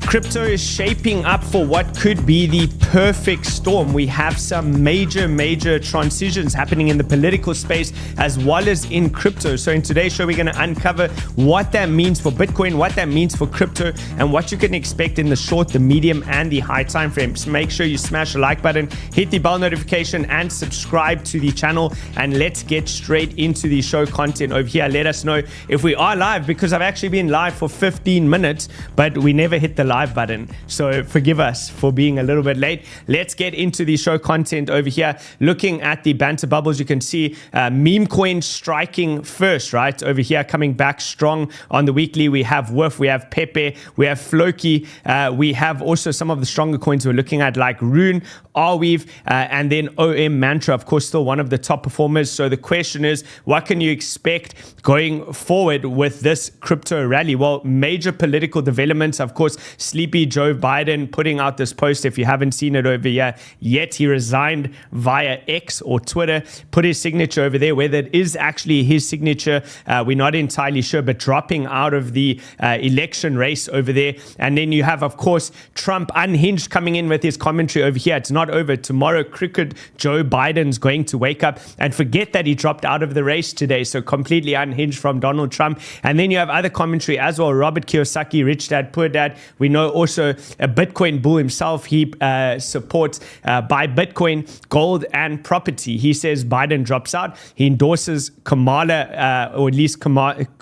Crypto is shaping up for what could be the perfect storm. We have some major transitions happening in the political space as well as in crypto. So in today's show, we're going to uncover what that means for Bitcoin, what that means for crypto, and what you can expect in the short, the medium, and the high time frames. Make sure you smash the like button, hit the bell notification, and subscribe to the channel. And let's get straight into the show content over here. Let us know if we are live, because I've actually been live for 15 minutes, but we never hit the live button. So forgive us for being a little bit late. Let's get into the show content over here. Looking at the banter bubbles, you can see meme coin striking first, right? Over here, coming back strong on the weekly. We have WIF, we have Pepe, we have Floki. We have also some of the stronger coins we're looking at, like Rune, Arweave, and then OM Mantra, of course, still one of the top performers. So the question is, what can you expect going forward with this crypto rally? Well, major political developments, of course, Sleepy Joe Biden putting out this post. If you haven't seen it over here yet, he resigned via X or Twitter, put his signature over there. Whether it is actually his signature, we're not entirely sure, but dropping out of the election race over there. And then you have, of course, Trump unhinged coming in with his commentary over here. It's not over. Tomorrow, crooked Joe Biden's going to wake up and forget that he dropped out of the race today. So completely unhinged from Donald Trump. And then you have other commentary as well. Robert Kiyosaki, Rich Dad, Poor Dad. We know also a Bitcoin bull himself. He supports buy Bitcoin, gold, and property. He says Biden drops out. He endorses Kamala, or at least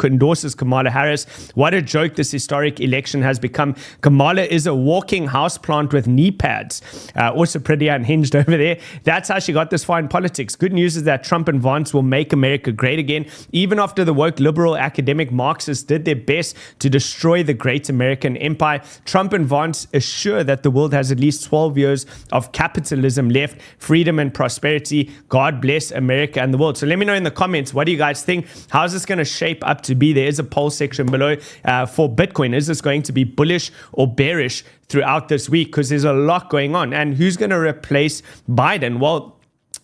endorses Kamala Harris. What a joke this historic election has become. Kamala is a walking houseplant with knee pads. Also pretty unhinged over there. That's how she got this far in politics. Good news is that Trump and Vance will make America great again, even after the woke liberal academic Marxists did their best to destroy the great American empire. Trump and Vance assure that the world has at least 12 years of capitalism left, freedom and prosperity. God bless America and the world. So let me know in the comments, what do you guys think? How is this going to shape up to be? There is a poll section below for Bitcoin. Is this going to be bullish or bearish throughout this week? Because there's a lot going on. And who's going to replace Biden? Well,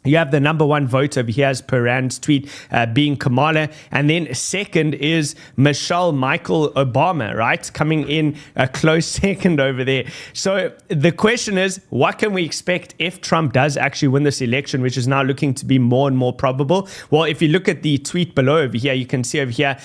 you have the number one vote over here as per Rand's tweet being Kamala. And then second is Michelle Michael Obama, right? Coming in a close second over there. So the question is, what can we expect if Trump does actually win this election, which is now looking to be more and more probable? Well, if you look at the tweet below over here, you can see over here,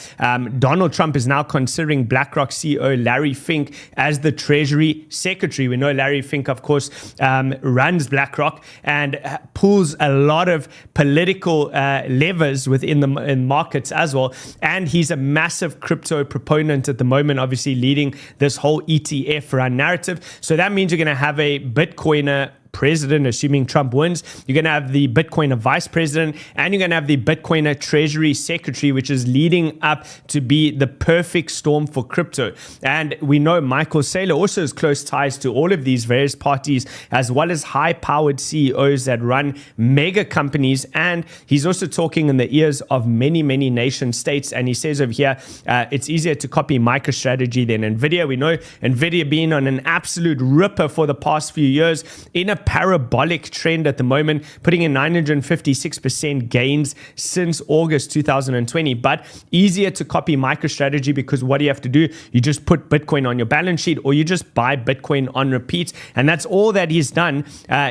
Donald Trump is now considering BlackRock CEO Larry Fink as the Treasury Secretary. We know Larry Fink, of course, runs BlackRock and pulls a lot of political levers within the markets as well. And he's a massive crypto proponent at the moment, obviously leading this whole ETF run narrative. So that means you're going to have a Bitcoiner president, assuming Trump wins. You're going to have the Bitcoiner vice president, and you're going to have the Bitcoiner treasury secretary, which is leading up to be the perfect storm for crypto. And we know Michael Saylor also has close ties to all of these various parties, as well as high-powered CEOs that run mega companies. And he's also talking in the ears of many nation states. And he says over here, it's easier to copy MicroStrategy than NVIDIA. We know NVIDIA being on an absolute ripper for the past few years, in a parabolic trend at the moment, putting in 956% gains since August 2020. But easier to copy MicroStrategy, because what do you have to do? You just put Bitcoin on your balance sheet, or you just buy Bitcoin on repeat. And that's all that he's done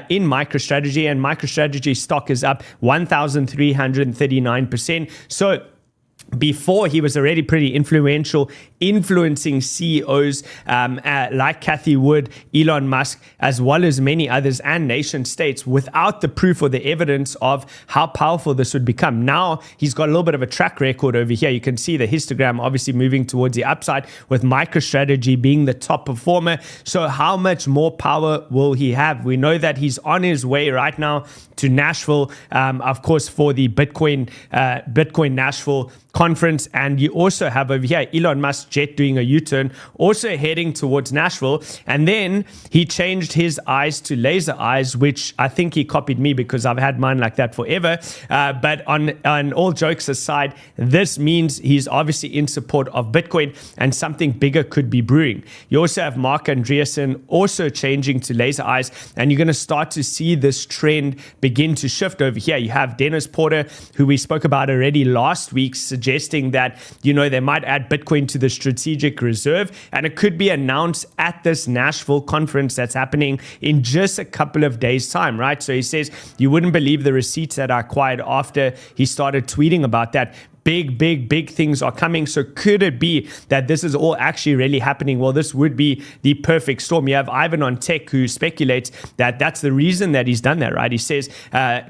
in MicroStrategy. And MicroStrategy stock is up 1,339%. So before, he was already pretty influential, influencing CEOs like Cathie Wood, Elon Musk, as well as many others and nation states, without the proof or the evidence of how powerful this would become. Now he's got a little bit of a track record over here. You can see the histogram obviously moving towards the upside, with MicroStrategy being the top performer. So how much more power will he have? We know that he's on his way right now to Nashville, of course, for the Bitcoin Nashville conference. And you also have over here Elon Musk jet doing a U-turn, also heading towards Nashville. And then he changed his eyes to laser eyes, which I think he copied me, because I've had mine like that forever. But on all jokes aside, this means he's obviously in support of Bitcoin, and something bigger could be brewing. You also have Mark Andreessen also changing to laser eyes, and you're going to start to see this trend begin to shift over here. You have Dennis Porter, who we spoke about already last week, suggesting that, they might add Bitcoin to the strategic reserve, and it could be announced at this Nashville conference that's happening in just a couple of days' time, right? So he says, you wouldn't believe the receipts that are acquired after he started tweeting about that. Big things are coming. So could it be that this is all actually really happening? Well, this would be the perfect storm. You have Ivan on Tech who speculates that that's the reason that he's done that, right? He says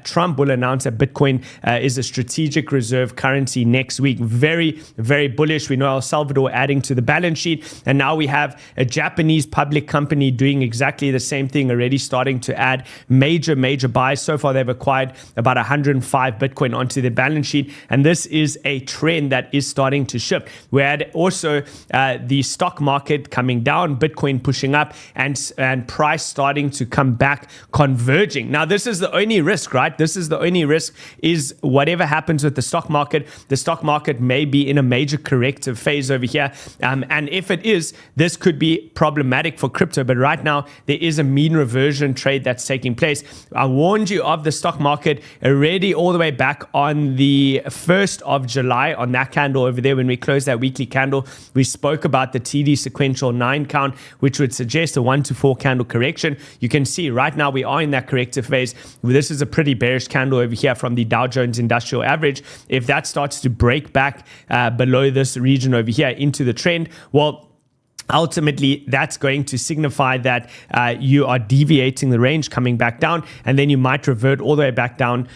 Trump will announce that Bitcoin is a strategic reserve currency next week. Very bullish. We know El Salvador adding to the balance sheet, and now we have a Japanese public company doing exactly the same thing, already starting to add major buys. So far, they've acquired about 105 Bitcoin onto their balance sheet, and this is a trend that is starting to shift. We had also the stock market coming down, Bitcoin pushing up, and price starting to come back, converging. Now, this is the only risk, right? This is the only risk, is whatever happens with the stock market may be in a major corrective phase over here. And if it is, this could be problematic for crypto. But right now, there is a mean reversion trade that's taking place. I warned you of the stock market already all the way back on the 1st of July on that candle over there. When we closed that weekly candle, we spoke about the TD sequential 9 count, which would suggest a 1 to 4 candle correction. You can see right now we are in that corrective phase. This is a pretty bearish candle over here from the Dow Jones Industrial Average. If that starts to break back below this region over here into the trend, well, ultimately, that's going to signify that you are deviating the range, coming back down, and then you might revert all the way back down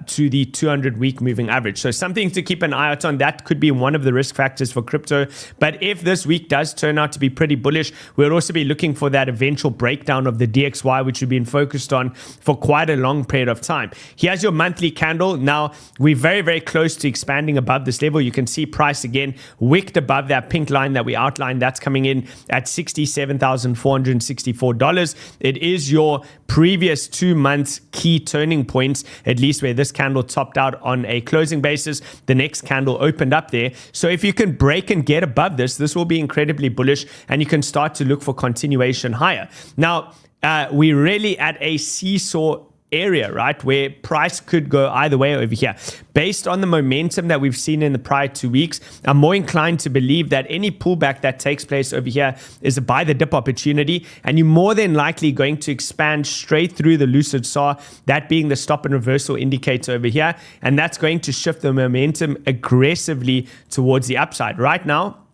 to the 200-week moving average. So something to keep an eye out on. That could be one of the risk factors for crypto. But if this week does turn out to be pretty bullish, we'll also be looking for that eventual breakdown of the DXY, which we've been focused on for quite a long period of time. Here's your monthly candle. Now, we're very close to expanding above this level. You can see price again wicked above that pink line that we outlined. That's coming in at $67,464. It is your previous 2 months key turning points, at least where this candle topped out on a closing basis. The next candle opened up there. So if you can break and get above this, this will be incredibly bullish, and you can start to look for continuation higher. Now, we're really at a seesaw area, right, where price could go either way over here. Based on the momentum that we've seen in the prior 2 weeks, I'm more inclined to believe that any pullback that takes place over here is a buy the dip opportunity, and you're more than likely going to expand straight through the lucid saw, that being the stop and reversal indicator over here, and that's going to shift the momentum aggressively towards the upside. Right now,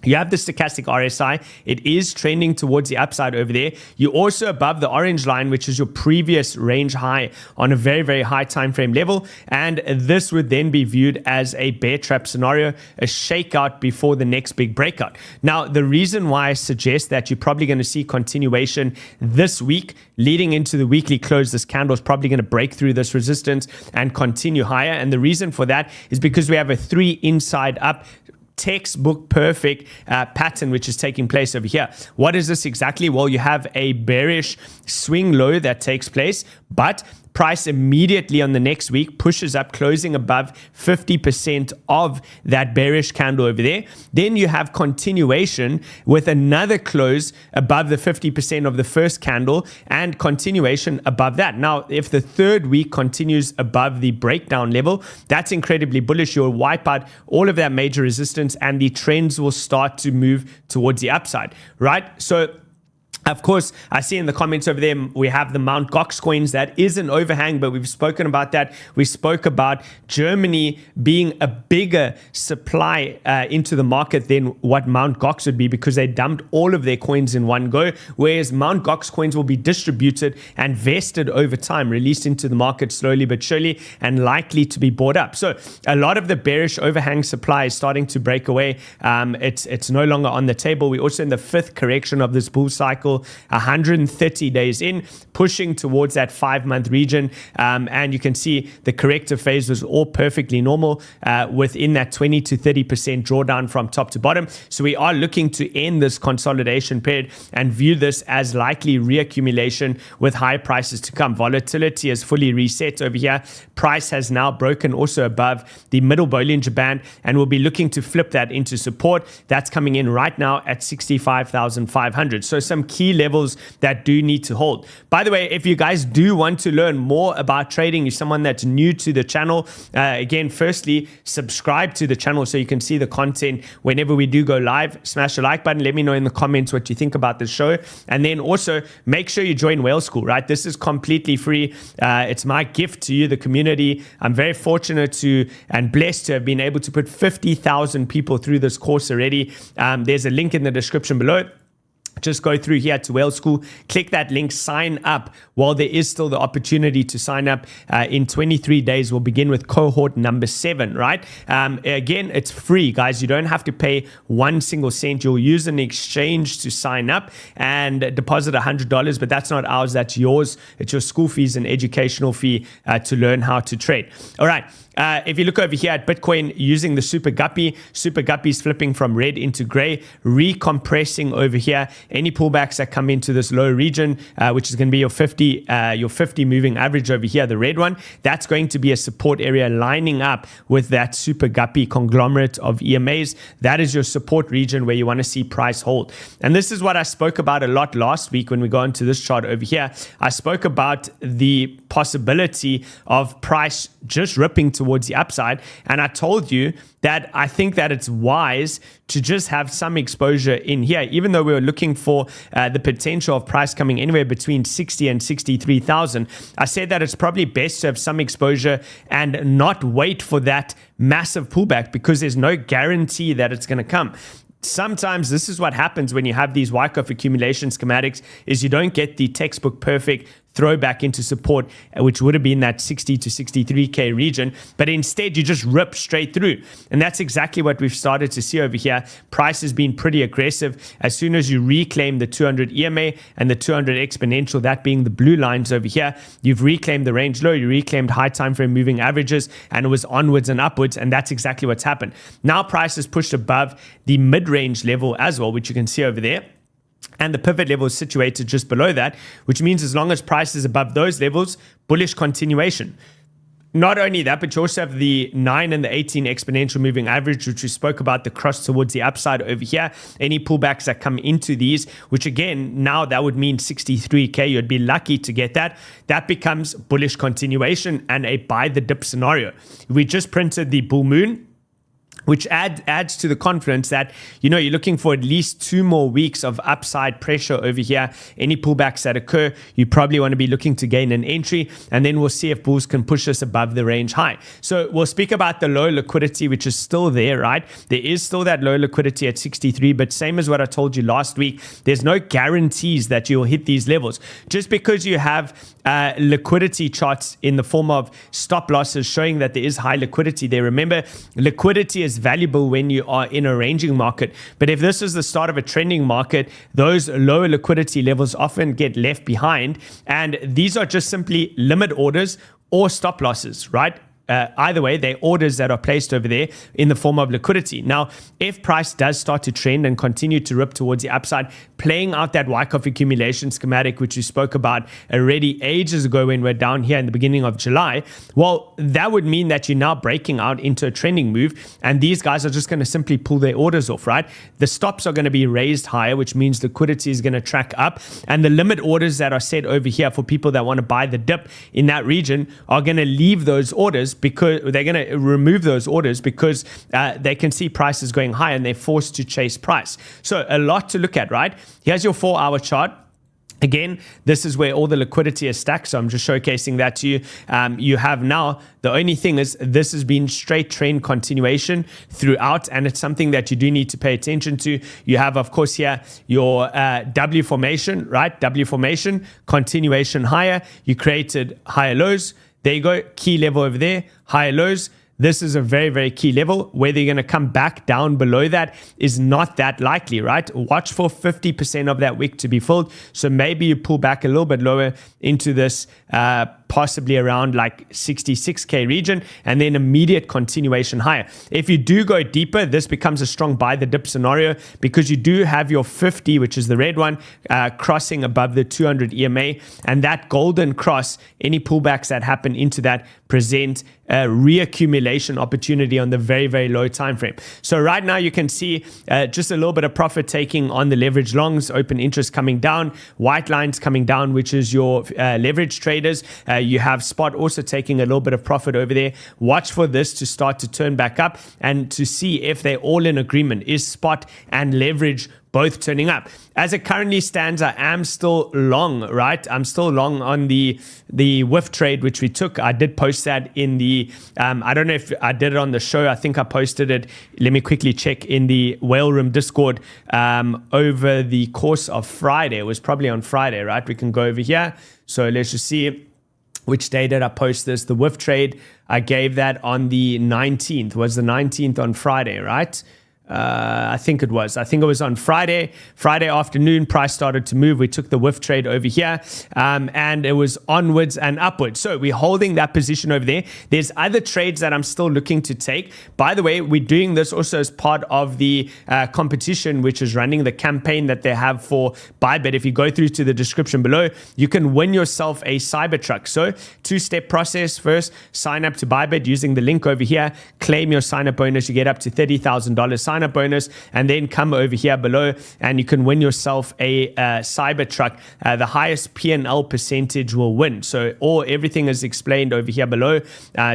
you have the stochastic RSI. It is trending towards the upside over there. You're also above the orange line, which is your previous range high on a very high time frame level. And this would then be viewed as a bear trap scenario, a shakeout before the next big breakout. Now, the reason why I suggest that you're probably going to see continuation this week, leading into the weekly close, this candle is probably going to break through this resistance and continue higher. And the reason for that is because we have a 3 inside up textbook perfect pattern which is taking place over here. What is this exactly? Well, you have a bearish swing low that takes place, but price immediately on the next week pushes up, closing above 50% of that bearish candle over there. Then you have continuation with another close above the 50% of the first candle and continuation above that. Now, if the third week continues above the breakdown level, that's incredibly bullish. You'll wipe out all of that major resistance and the trends will start to move towards the upside, right? So, of course, I see in the comments over there, we have the Mt. Gox coins. That is an overhang, but we've spoken about that. We spoke about Germany being a bigger supply into the market than what Mt. Gox would be, because they dumped all of their coins in one go, whereas Mt. Gox coins will be distributed and vested over time, released into the market slowly but surely, and likely to be bought up. So a lot of the bearish overhang supply is starting to break away. It's no longer on the table. We're also in the 5th correction of this bull cycle, 130 days in, pushing towards that 5-month region. And you can see the corrective phase was all perfectly normal within that 20 to 30% drawdown from top to bottom. So we are looking to end this consolidation period and view this as likely reaccumulation with higher prices to come. Volatility is fully reset over here. Price has now broken also above the middle Bollinger Band, and we'll be looking to flip that into support. That's coming in right now at 65,500. So some key key levels that do need to hold. By the way, if you guys do want to learn more about trading, you're someone that's new to the channel, again, firstly, subscribe to the channel so you can see the content whenever we do go live. Smash the like button. Let me know in the comments what you think about the show. And then also make sure you join Whale School, right? This is completely free. It's my gift to you, the community. I'm very fortunate to and blessed to have been able to put 50,000 people through this course already. There's a link in the description below. Just go through here to Whale School, click that link, sign up while there is still the opportunity to sign up. In 23 days, we'll begin with cohort number 7, right? Again, it's free, guys. You don't have to pay 1 single cent. You'll use an exchange to sign up and deposit $100, but that's not ours, that's yours. It's your school fees and educational fee to learn how to trade. All right. If you look over here at Bitcoin using the Super Guppy is flipping from red into gray, recompressing over here. Any pullbacks that come into this low region, which is going to be your 50 moving average over here, the red one, that's going to be a support area lining up with that Super Guppy conglomerate of EMAs. That is your support region where you want to see price hold. And this is what I spoke about a lot last week when we go into this chart over here. I spoke about the possibility of price just ripping towards the upside, and I told you that I think that it's wise to just have some exposure in here, even though we were looking for the potential of price coming anywhere between 60 and 63,000. I said that it's probably best to have some exposure and not wait for that massive pullback because there's no guarantee that it's going to come. Sometimes this is what happens when you have these Wyckoff accumulation schematics is you don't get the textbook perfect throwback into support, which would have been that 60 to 63K region, but instead you just rip straight through. And that's exactly what we've started to see over here. Price has been pretty aggressive. As soon as you reclaim the 200 EMA and the 200 exponential, that being the blue lines over here, you've reclaimed the range low, you reclaimed high time frame moving averages, and it was onwards and upwards, and that's exactly what's happened. Now price is pushed above the mid-range level as well, which you can see over there. And the pivot level is situated just below that, which means as long as price is above those levels, bullish continuation. Not only that, but you also have the 9 and the 18 exponential moving average, which we spoke about, the cross towards the upside over here. Any pullbacks that come into these, which again, now that would mean 63K, you'd be lucky to get that. That becomes bullish continuation and a buy the dip scenario. We just printed the bull moon, which adds to the confidence that, you know, you're looking for at least 2 more weeks of upside pressure over here. Any pullbacks that occur, you probably want to be looking to gain an entry, and then we'll see if bulls can push us above the range high. So we'll speak about the low liquidity, which is still there, right? There is still that low liquidity at 63, but same as what I told you last week, there's no guarantees that you'll hit these levels. Just because you have liquidity charts in the form of stop losses showing that there is high liquidity there. Remember, liquidity is valuable when you are in a ranging market. But if this is the start of a trending market, those lower liquidity levels often get left behind. And these are just simply limit orders or stop losses, right? Either way, they're orders that are placed over there in the form of liquidity. Now, if price does start to trend and continue to rip towards the upside, playing out that Wyckoff accumulation schematic, which we spoke about already ages ago when we're down here in the beginning of July, well, that would mean that you're now breaking out into a trending move, and these guys are just going to simply pull their orders off, right? The stops are going to be raised higher, which means liquidity is going to track up, and the limit orders that are set over here for people that want to buy the dip in that region are going to leave those orders, because they're going to remove those orders because they can see prices going high and they're forced to chase price. So a lot to look at, right? Here's your 4-hour chart. Again, this is where all the liquidity is stacked, so I'm just showcasing that to you. You have now, the only thing is this has been straight trend continuation throughout, and it's something that you do need to pay attention to. You have, of course, here your W formation, right? W formation, continuation higher. You created higher lows. There you go, key level over there, higher lows. This is a very, very key level. Whether you're going to come back down below that is not that likely, right? Watch for 50% of that wick to be filled. So maybe you pull back a little bit lower into this possibly around like 66K region, and then immediate continuation higher. If you do go deeper, this becomes a strong buy the dip scenario because you do have your 50, which is the red one, crossing above the 200 EMA, and that golden cross, any pullbacks that happen into that present a reaccumulation opportunity on the very, very low time frame. So right now you can see just a little bit of profit taking on the leverage longs, open interest coming down, white lines coming down, which is your leverage traders. You have spot also taking a little bit of profit over there. Watch for this to start to turn back up and to see if they're all in agreement. Is spot and leverage both turning up? As it currently stands, I am still long, right? I'm still long on the whiff trade, which we took. I did post that in the, I don't know if I did it on the show. I think I posted it. Let me quickly check in the Whale Room Discord over the course of Friday. It was probably on Friday, right? We can go over here. So let's just see which day did I post this. The whiff trade, I gave that on the 19th. Was the 19th on Friday, right? I think it was on Friday afternoon. Price started to move. We took the whiff trade over here, and it was onwards and upwards. So we're holding that position over there. There's other trades that I'm still looking to take. By the way, we're doing this also as part of the competition, which is running the campaign that they have for Bybit. If you go through to the description below, you can win yourself a Cybertruck. So 2-step process. First, sign up to Bybit using the link over here. Claim your sign-up bonus. You get up to $30,000 sign-up bonus, and then come over here below and you can win yourself a Cybertruck. The highest P&L percentage will win. So everything is explained over here below.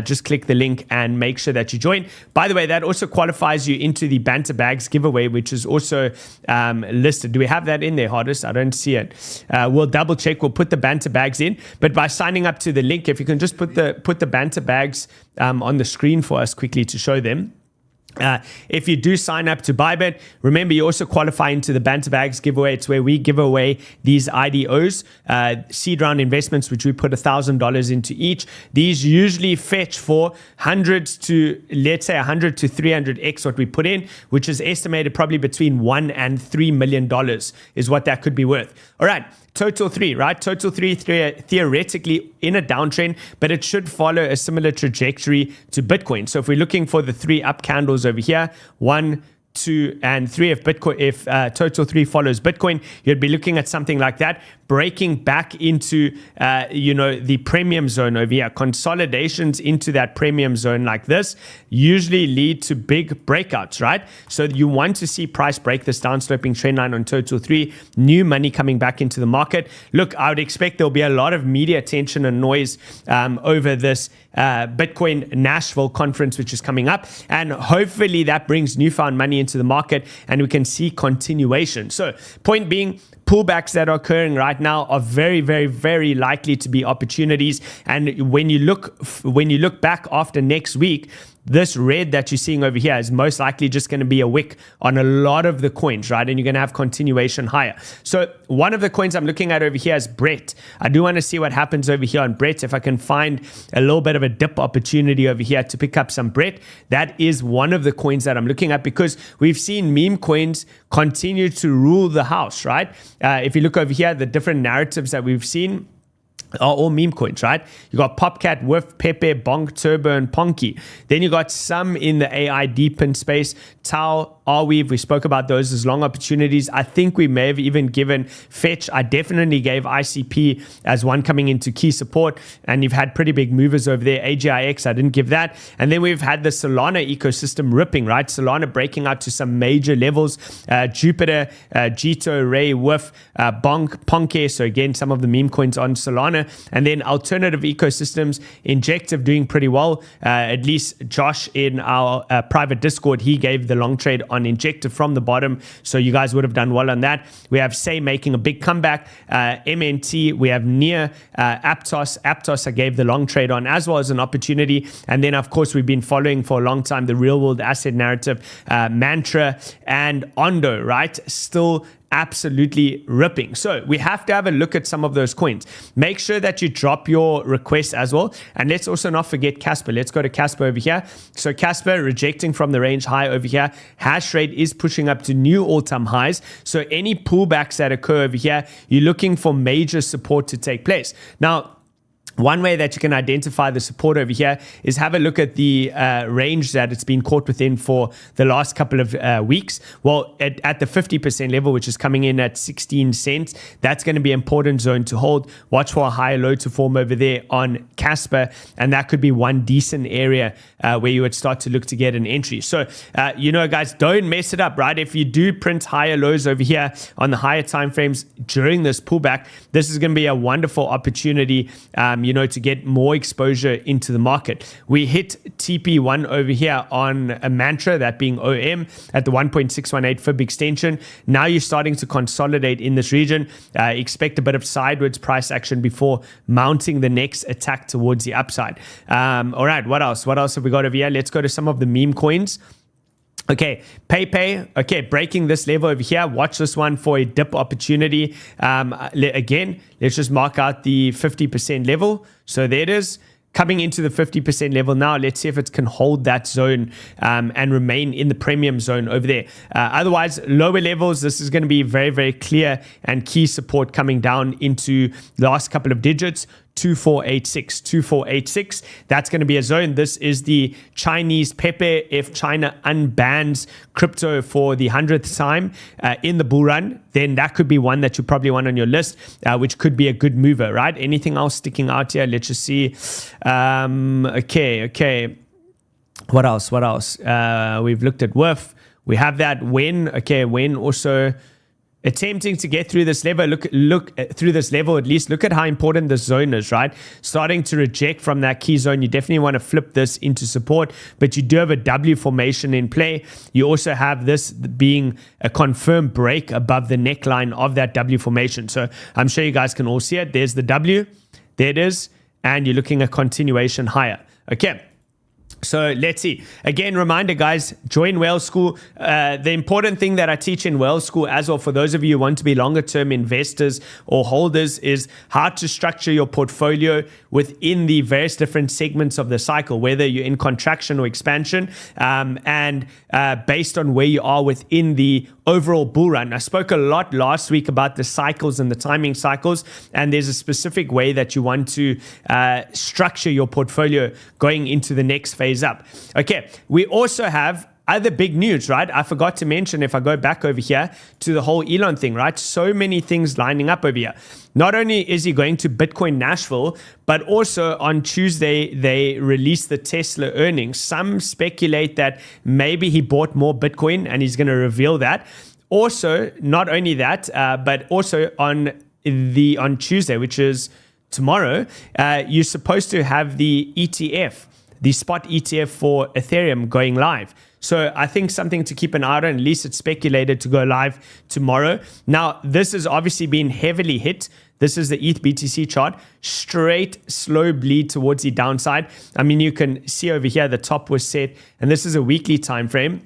Just click the link and make sure that you join. By the way, that also qualifies you into the Banter Bags giveaway, which is also listed. Do we have that in there, Hardest? I don't see it. We'll double check. We'll put the Banter Bags in, but by signing up to the link, if you can just put the Banter Bags on the screen for us quickly to show them. If you do sign up to Bybit, remember you also qualify into the Banter Bags giveaway. It's where we give away these IDOs, seed round investments, which we put $1,000 into each. These usually fetch for hundreds to, let's say 100 to 300x what we put in, which is estimated probably between $1 and $3 million is what that could be worth. All right. Total 3, right? Total 3 theoretically in a downtrend, but it should follow a similar trajectory to Bitcoin. So if we're looking for the 3 up candles over here, 1, 2, and 3, if total 3 follows Bitcoin, you'd be looking at something like that, breaking back into the premium zone over here. Consolidations into that premium zone like this usually lead to big breakouts, right? So you want to see price break this downsloping trend line on total 3, new money coming back into the market. Look, I would expect there'll be a lot of media attention and noise over this Bitcoin Nashville conference, which is coming up, and hopefully that brings newfound money into the market and we can see continuation. So point being, pullbacks that are occurring right now are very, very, very likely to be opportunities. And when you look back after next week, this red that you're seeing over here is most likely just going to be a wick on a lot of the coins, right? And you're going to have continuation higher. So one of the coins I'm looking at over here is Brett. I do want to see what happens over here on Brett. If I can find a little bit of a dip opportunity over here to pick up some Brett, that is one of the coins that I'm looking at because we've seen meme coins continue to rule the house, right? If you look over here, the different narratives that we've seen are all meme coins, right? You got Popcat, Whiff, Pepe, Bonk, Turbo, and Ponky. Then you got some in the AI deepen space. Tau, Arweave, we spoke about those as long opportunities. I think we may have even given Fetch. I definitely gave ICP as one coming into key support, and you've had pretty big movers over there. AGIX, I didn't give that. And then we've had the Solana ecosystem ripping, right? Solana breaking out to some major levels. Jupiter, Jito, Ray, Whiff, Bonk, Ponke. So again, some of the meme coins on Solana. And then alternative ecosystems, Injective doing pretty well. At least Josh in our private Discord, he gave the long trade on Injective from the bottom. So you guys would have done well on that. We have Say making a big comeback. MNT, we have Near, Aptos. Aptos I gave the long trade on as well as an opportunity. And then of course we've been following for a long time the real world asset narrative, Mantra and Ondo, right? Still absolutely ripping. So we have to have a look at some of those coins. Make sure that you drop your requests as well. And let's also not forget Casper. Let's go to Casper over here. So Casper rejecting from the range high over here. Hash rate is pushing up to new all-time highs. So any pullbacks that occur over here, you're looking for major support to take place. Now, One way that you can identify the support over here is have a look at the range that it's been caught within for the last couple of weeks. Well, at the 50% level, which is coming in at 16 cents, that's going to be an important zone to hold. Watch for a higher low to form over there on Casper, and that could be one decent area where you would start to look to get an entry. So, guys, don't mess it up, right? If you do print higher lows over here on the higher time frames during this pullback, this is going to be a wonderful opportunity to get more exposure into the market. We hit TP1 over here on a mantra, that being OM, at the 1.618 fib extension. Now you're starting to consolidate in this region. Expect a bit of sideways price action before mounting the next attack towards the upside. All right, what else? What else have we got over here? Let's go to some of the meme coins. Okay, PayPay, okay, breaking this level over here. Watch this one for a dip opportunity. Again, let's just mark out the 50% level. So there it is. Coming into the 50% level now. Let's see if it can hold that zone and remain in the premium zone over there. Otherwise, lower levels, this is going to be very, very clear and key support coming down into the last couple of digits. 2486. That's going to be a zone. This is the Chinese Pepe. If China unbans crypto for the 100th time in the bull run, then that could be one that you probably want on your list, which could be a good mover, right? Anything else sticking out here? Let's just see. Okay. What else? We've looked at WIF. We have that when also attempting to get through this level. Look through this level, at least. Look at how important this zone is, right? Starting to reject from that key zone. You definitely want to flip this into support, but you do have a W formation in play. You also have this being a confirmed break above the neckline of that W formation. So I'm sure you guys can all see it. There's the W. There it is. And you're looking at continuation higher. Okay. So let's see. Again, reminder, guys, join Whale School. The important thing that I teach in Whale School as well, for those of you who want to be longer term investors or holders, is how to structure your portfolio within the various different segments of the cycle, whether you're in contraction or expansion, and based on where you are within the overall bull run. I spoke a lot last week about the cycles and the timing cycles, and there's a specific way that you want to structure your portfolio going into the next phase up. Okay, we also have other big news, right? I forgot to mention, if I go back over here to the whole Elon thing, right? So many things lining up over here. Not only is he going to Bitcoin Nashville, but also on Tuesday, they released the Tesla earnings. Some speculate that maybe he bought more Bitcoin and he's going to reveal that. Also, not only that, but also on Tuesday, which is tomorrow, you're supposed to have the ETF, the spot ETF for Ethereum going live. So I think something to keep an eye on. At least it's speculated to go live tomorrow. Now, this has obviously been heavily hit. This is the ETH BTC chart. Straight, slow bleed towards the downside. I mean, you can see over here, the top was set, and this is a weekly time frame.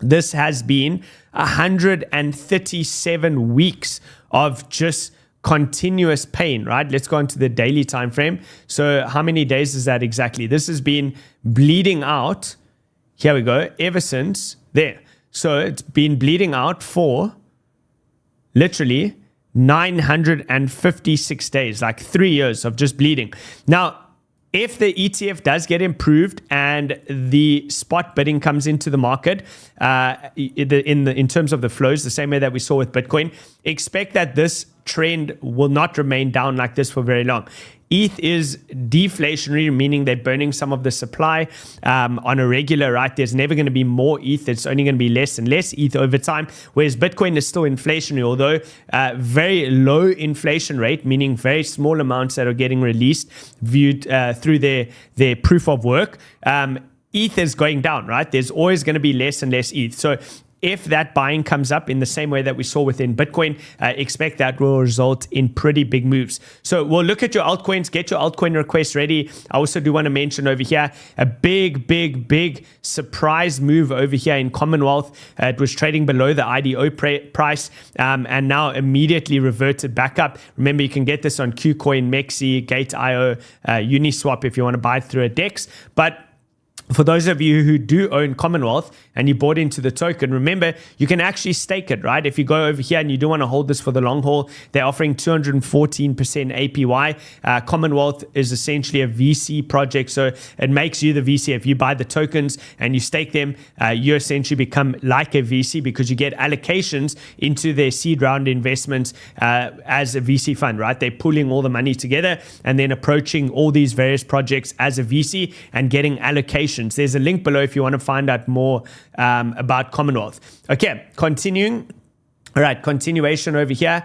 This has been 137 weeks of just continuous pain, right? Let's go into the daily time frame. So how many days is that exactly? This has been bleeding out. Here we go. Ever since there. So it's been bleeding out for literally 956 days, like 3 years of just bleeding. Now, if the ETF does get improved and the spot bidding comes into the market, in terms of the flows, the same way that we saw with Bitcoin, expect that this trend will not remain down like this for very long. ETH is deflationary, meaning they're burning some of the supply on a regular, right? There's never going to be more ETH. It's only going to be less and less ETH over time, whereas Bitcoin is still inflationary, although very low inflation rate, meaning very small amounts that are getting released viewed through their proof of work. ETH is going down, right? There's always going to be less and less ETH. So if that buying comes up in the same way that we saw within Bitcoin, expect that will result in pretty big moves. So we'll look at your altcoins, get your altcoin request ready. I also do want to mention over here, a big surprise move over here in Commonwealth. It was trading below the IDO price and now immediately reverted back up. Remember, you can get this on KuCoin, Mexi, Gate.io, Uniswap if you want to buy it through a DEX. But for those of you who do own Commonwealth and you bought into the token, remember, you can actually stake it, right? If you go over here and you do want to hold this for the long haul, they're offering 214% APY. Commonwealth is essentially a VC project, so it makes you the VC. If you buy the tokens and you stake them, you essentially become like a VC because you get allocations into their seed round investments as a VC fund, right? They're pulling all the money together and then approaching all these various projects as a VC and getting allocations. There's a link below if you want to find out more about Commonwealth. Okay, continuing. All right, continuation over here.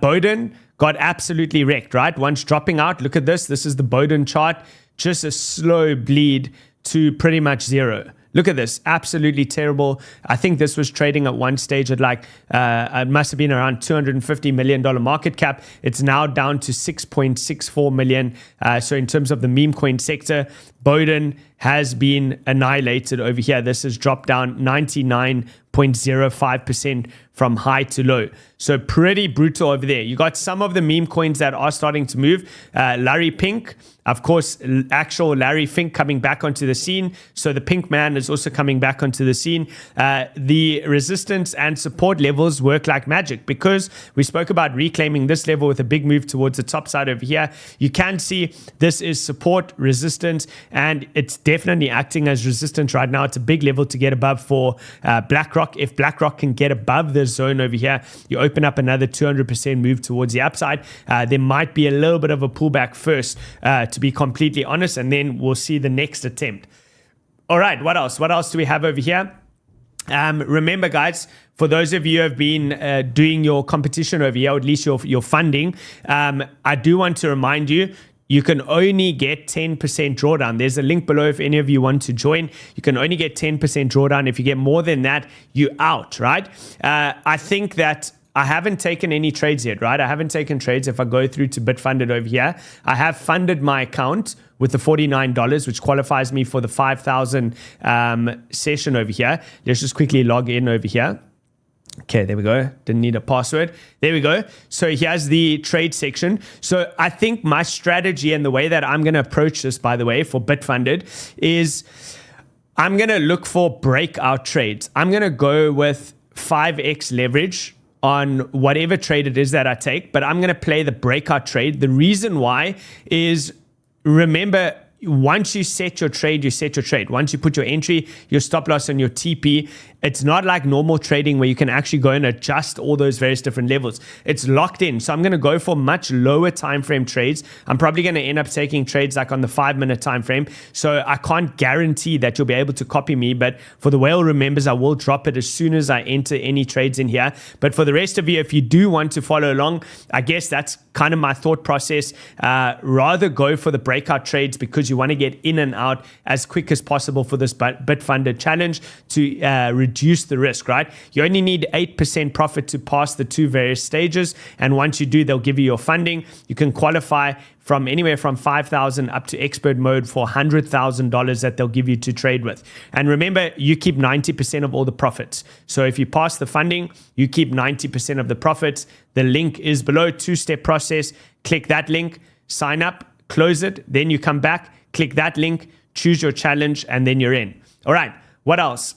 Bowden got absolutely wrecked, right? Once dropping out, look at this. This is the Bowden chart. Just a slow bleed to pretty much zero. Look at this, absolutely terrible. I think this was trading at one stage at like, it must have been around $250 million market cap. It's now down to 6.64 million. So in terms of the meme coin sector, Bowden has been annihilated over here. This has dropped down 99.05% from high to low. So pretty brutal over there. You got some of the meme coins that are starting to move. Larry Pink, of course, actual Larry Fink coming back onto the scene. So the Pink Man is also coming back onto the scene. The resistance and support levels work like magic because we spoke about reclaiming this level with a big move towards the top side over here. You can see this is support, resistance, and it's definitely acting as resistance right now. It's a big level to get above for BlackRock. If BlackRock can get above this zone over here, you open up another 200% move towards the upside. There might be a little bit of a pullback first, to be completely honest, and then we'll see the next attempt. All right, what else? What else do we have over here? Remember, guys, for those of you who have been doing your competition over here, or at least your funding, I do want to remind you, you can only get 10% drawdown. There's a link below if any of you want to join. You can only get 10% drawdown. If you get more than that, you're out, right? I think that I haven't taken any trades yet, right? I haven't taken trades. If I go through to BitFunded over here, I have funded my account with the $49, which qualifies me for the 5,000 session over here. Let's just quickly log in over here. Okay, there we go. Didn't need a password. There we go. So here's the trade section. So I think my strategy and the way that I'm going to approach this, by the way, for BitFunded is I'm going to look for breakout trades. I'm going to go with 5x leverage on whatever trade it is that I take, but I'm going to play the breakout trade. The reason why is, remember, once you set your trade, you set your trade. Once you put your entry, your stop loss, and your TP, it's not like normal trading where you can actually go and adjust all those various different levels. It's locked in. So I'm going to go for much lower time frame trades. I'm probably going to end up taking trades like on the 5-minute time frame. So I can't guarantee that you'll be able to copy me, but for the whale remembers, I will drop it as soon as I enter any trades in here. But for the rest of you, if you do want to follow along, I guess that's kind of my thought process. Rather go for the breakout trades because you want to get in and out as quick as possible for this BitFunded challenge to reduce the risk, right? You only need 8% profit to pass the two various stages. And once you do, they'll give you your funding. You can qualify from anywhere from 5,000 up to expert mode for $100,000 that they'll give you to trade with. And remember, you keep 90% of all the profits. So if you pass the funding, you keep 90% of the profits. The link is below, 2-step process. Click that link, sign up, close it. Then you come back, click that link, choose your challenge, and then you're in. All right, what else?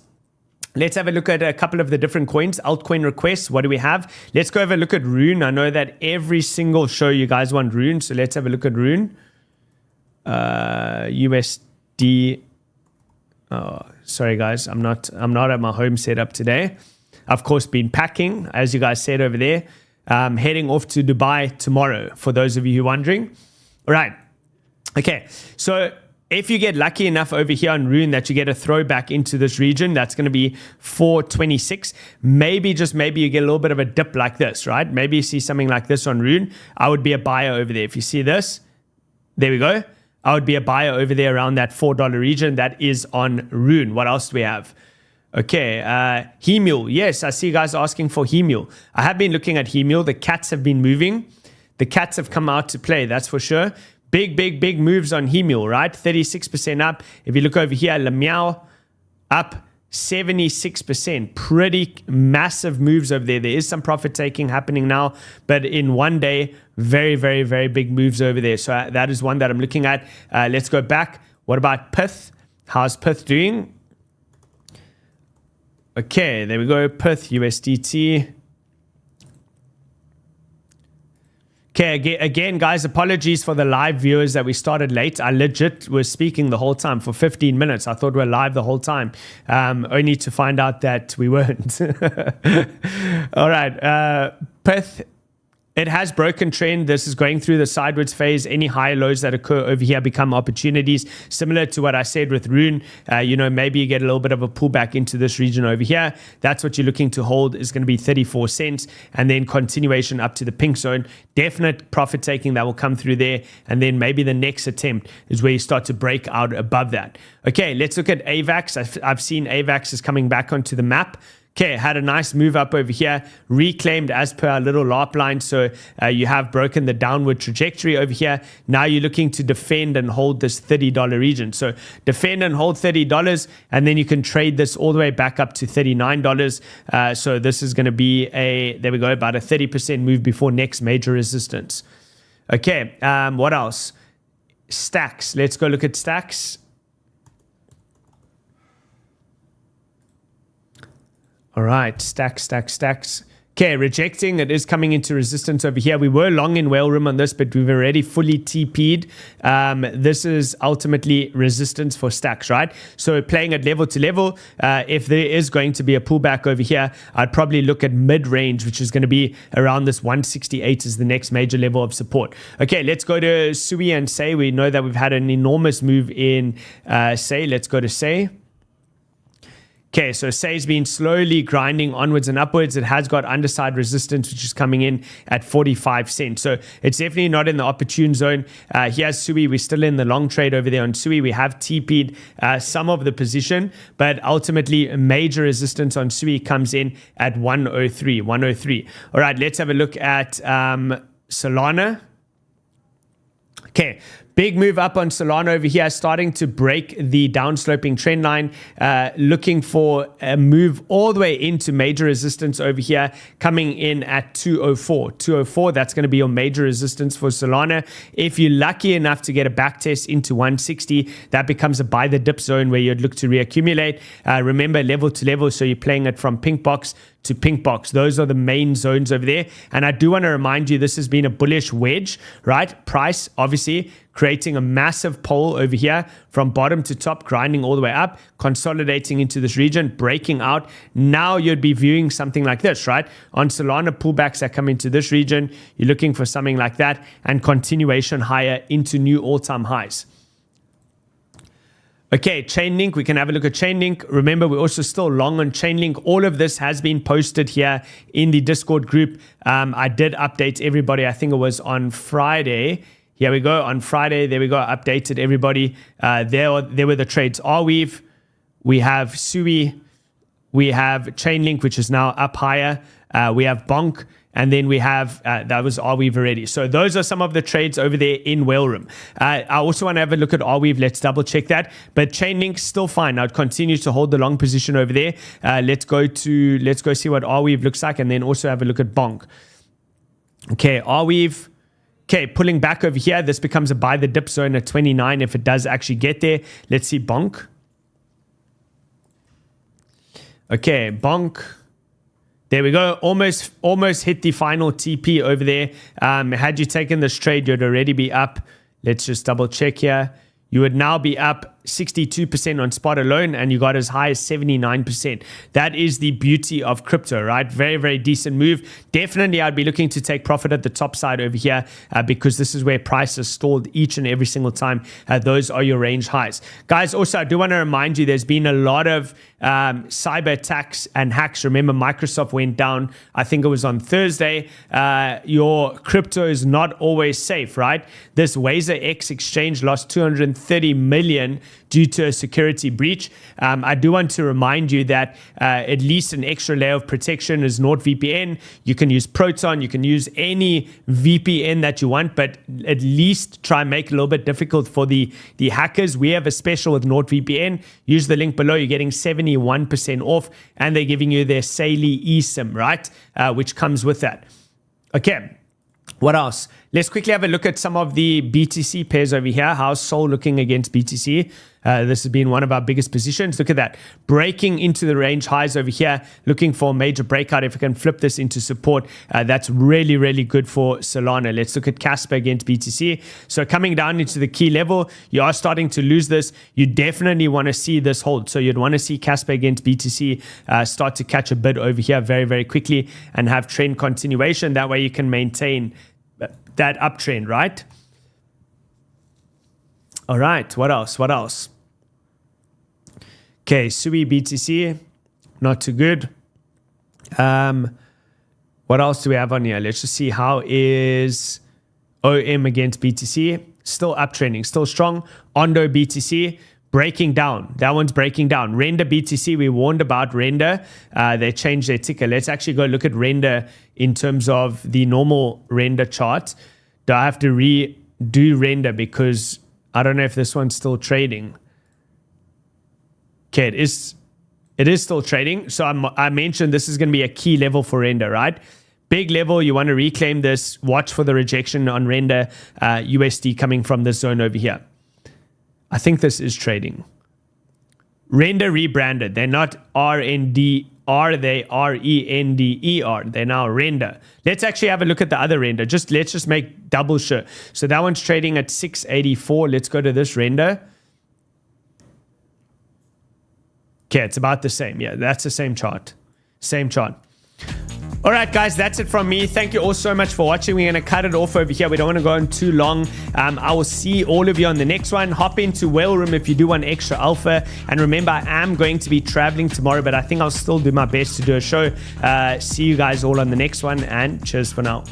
Let's have a look at a couple of the different coins. Altcoin requests, what do we have? Let's go have a look at Rune. I know that every single show you guys want Rune, so let's have a look at Rune. USD. Oh, sorry guys, I'm not at my home setup today. Of course, been packing, as you guys said over there. Heading off to Dubai tomorrow, for those of you who are wondering. All right. Okay, so if you get lucky enough over here on Rune that you get a throwback into this region, that's going to be 426. Maybe, just maybe, you get a little bit of a dip like this, right? Maybe you see something like this on Rune. I would be a buyer over there. If you see this, there we go. I would be a buyer over there around that $4 region. That is on Rune. What else do we have? Okay, 𝗕𝗬𝗕𝗏. Yes, I see you guys asking for 𝗕𝗬𝗕𝗏. I have been looking at 𝗕𝗬𝗕𝗏. The cats have been moving. The cats have come out to play, that's for sure. Big moves on 𝗕𝗬𝗕𝗏, right? 36% up. If you look over here, 𝗕𝗬𝗕𝗏 up 76%. Pretty massive moves over there. There is some profit taking happening now, but in one day, very big moves over there. So that is one that I'm looking at. Let's go back. What about 𝗕𝗏𝗃? How's 𝗔 doing? Okay, there we go. 𝗔 USDT. Okay, again, guys, apologies for the live viewers that we started late. I legit was speaking the whole time for 15 minutes. I thought we were live the whole time, only to find out that we weren't. All right, 𝗔. It has broken trend. This is going through the sideways phase. Any higher lows that occur over here become opportunities. Similar to what I said with Rune, maybe you get a little bit of a pullback into this region over here. That's what you're looking to hold is going to be 34 cents and then continuation up to the pink zone. Definite profit taking that will come through there. And then maybe the next attempt is where you start to break out above that. Okay, let's look at AVAX. I've seen AVAX is coming back onto the map. Okay, had a nice move up over here, reclaimed as per our little LARP line. So you have broken the downward trajectory over here. Now you're looking to defend and hold this $30 region. So defend and hold $30, and then you can trade this all the way back up to $39. So this is going to be there we go, about a 30% move before next major resistance. Okay, what else? Stacks. Let's go look at stacks. All right, stacks. Okay, rejecting. It is coming into resistance over here. We were long in whale room on this, but we've already fully TP'd. This is ultimately resistance for stacks, right? So playing at level to level, if there is going to be a pullback over here, I'd probably look at mid-range, which is going to be around this 168 is the next major level of support. Okay, let's go to 𝗬𝗎 and 𝗧𝗎. We know that we've had an enormous move in 𝗧𝗎. Let's go to 𝗧𝗎. Okay, so 𝗧𝗎's been slowly grinding onwards and upwards. It has got underside resistance, which is coming in at 45 cents. So it's definitely not in the opportune zone. Here's 𝗬𝗎. We're still in the long trade over there on 𝗬𝗎. We have TP'd some of the position, but ultimately major resistance on 𝗬𝗎 comes in at 103. All right, let's have a look at Solana. Okay, big move up on Solana over here, starting to break the downsloping trend line, looking for a move all the way into major resistance over here, coming in at 204. 204, that's going to be your major resistance for Solana. If you're lucky enough to get a back test into 160, that becomes a buy the dip zone where you'd look to reaccumulate. Remember, level to level, so you're playing it from pink box to pink box. Those are the main zones over there. And I do want to remind you, this has been a bullish wedge, right? Price, obviously, creating a massive pole over here from bottom to top, grinding all the way up, consolidating into this region, breaking out. Now you'd be viewing something like this, right? On Solana, pullbacks that come into this region, you're looking for something like that, and continuation higher into new all-time highs. Okay, Chainlink, we can have a look at Chainlink. Remember, we're also still long on Chainlink. All of this has been posted here in the Discord group. I did update everybody. I think it was on Friday. Here we go. On Friday, there we go. Updated everybody. There were the trades. Arweave, we have 𝗬𝗎, we have Chainlink, which is now up higher. We have Bonk. And then we have, that was Arweave already. So those are some of the trades over there in whale room. I also want to have a look at Arweave. Let's double check that. But Chainlink still fine. Now it continues to hold the long position over there. Let's go see what Arweave looks like, and then also have a look at Bonk. Okay, Arweave. Okay, pulling back over here. This becomes a buy the dip zone at 29 if it does actually get there. Let's see Bonk. Okay, Bonk. There we go. Almost hit the final TP over there. Had you taken this trade, you'd already be up. Let's just double check here. You would now be up 62% on spot alone, and you got as high as 79%. That is the beauty of crypto, right? Very, very decent move. Definitely, I'd be looking to take profit at the top side over here because this is where price is stalled each and every single time. Those are your range highs. Guys, also, I do want to remind you, there's been a lot of cyber attacks and hacks. Remember, Microsoft went down, I think it was on Thursday. Your crypto is not always safe, right? This 𝗧𝗎𝗥 exchange lost 230 million due to a security breach. I do want to remind you that at least an extra layer of protection is NordVPN. You can use Proton, you can use any VPN that you want, but at least try and make it a little bit difficult for the hackers. We have a special with NordVPN. Use the link below. You're getting 71% off, and they're giving you their Saily eSIM, right? Which comes with that. Okay. What else? Let's quickly have a look at some of the BTC pairs over here. How's Sol looking against BTC? This has been one of our biggest positions. Look at that. Breaking into the range highs over here, looking for a major breakout. If we can flip this into support, that's really, really good for Solana. Let's look at Casper against BTC. So coming down into the key level, you are starting to lose this. You definitely want to see this hold. So you'd want to see Casper against BTC start to catch a bid over here very, very quickly and have trend continuation. That way you can maintain that uptrend, right? All right, what else? What else? Okay, SUI BTC, not too good. What else do we have on here? Let's just see how is OM against BTC. Still uptrending, still strong. Ondo BTC, breaking down. That one's breaking down. Render BTC, we warned about Render. They changed their ticker. Let's actually go look at Render in terms of the normal Render chart. Do I have to redo Render because I don't know if this one's still trading. Okay, it is still trading. So I mentioned this is going to be a key level for Render, right? Big level, you want to reclaim this. Watch for the rejection on Render USD coming from this zone over here. I think this is trading. Render rebranded. They're not RNDR, they RENDER. They're now Render. Let's actually have a look at the other Render. Let's just make double sure. So that one's trading at 684. Let's go to this Render. Okay, it's about the same. Yeah, that's the same chart. Same chart. All right, guys, that's it from me. Thank you all so much for watching. We're going to cut it off over here. We don't want to go on too long. I will see all of you on the next one. Hop into Whale Room if you do want extra alpha. And remember, I am going to be traveling tomorrow, but I think I'll still do my best to do a show. See you guys all on the next one, and cheers for now.